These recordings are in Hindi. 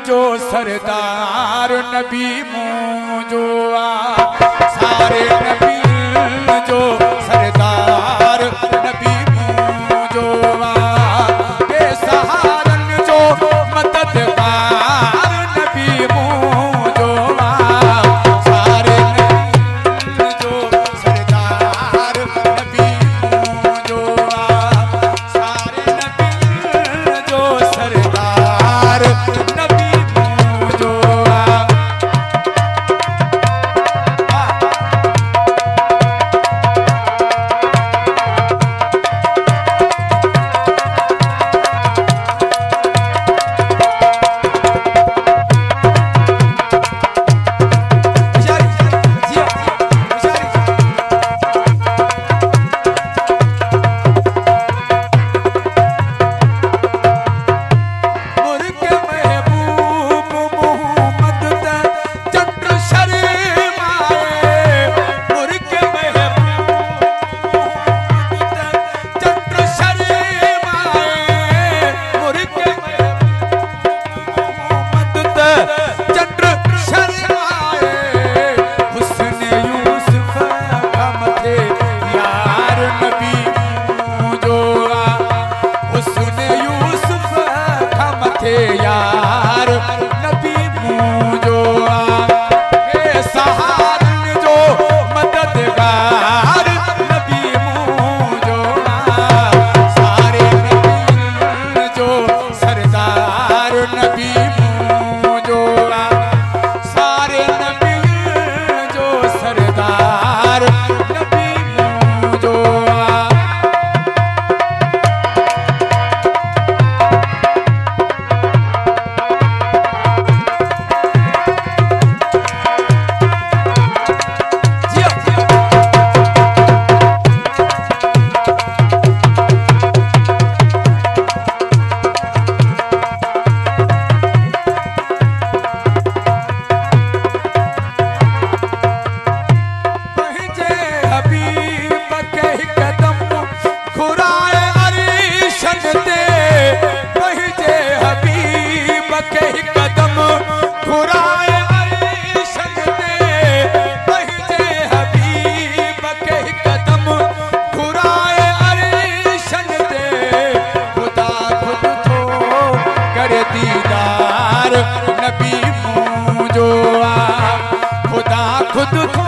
जो सरदार नबी मुझो सारे नबी जो सरदार नबी मुझो सहारन जो मददगार नबी मुझो सारे नबी जो सरदार नबी मुझो सारे नबी जो सरदार नबी मुझो यार नबी मुझो सहारन जो मददगार नबी मुझो सारे नबी जो सरदार नबी मुझो सारे नबी जो सरदार नबी मुझो दीदार नबी मुझो खुदा खुद को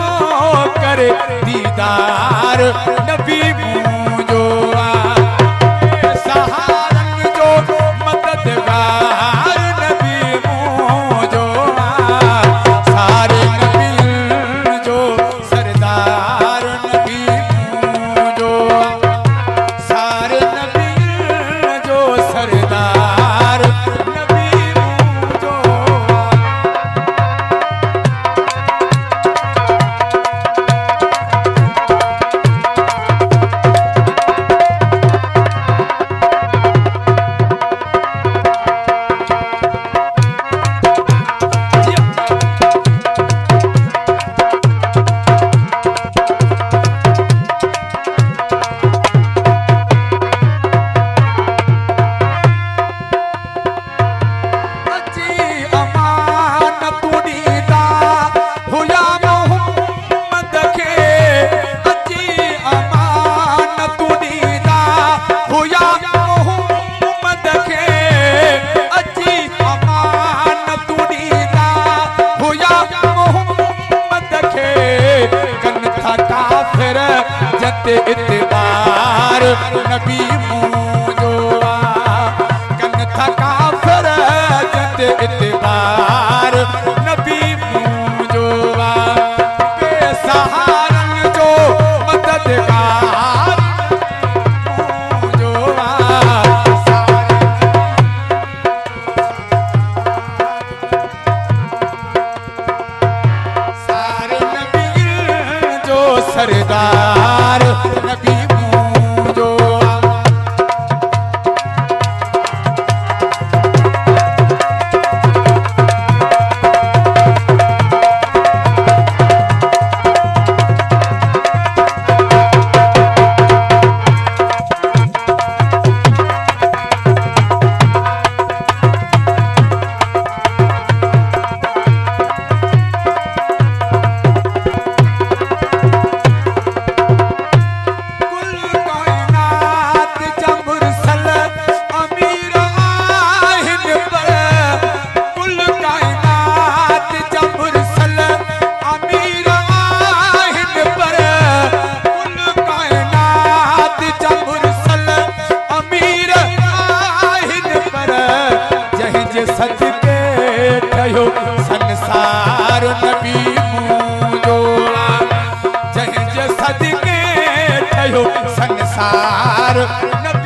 करे दीदार नबी मुझो सहारन जो मददगार नबी मुझो सारे नबी जो सरदार नबी मुझो सारे नबी जो सरदार इतबार नबी मुझो कन था काफिर जत इतबार नबी मुझो बेसहारन जो मददगार मुझो सारे नबी जो सरदार नबी मुझो ठहियो संसार नबी मुंहिंजो जंहिंजे सदके ठहियो संसार नबी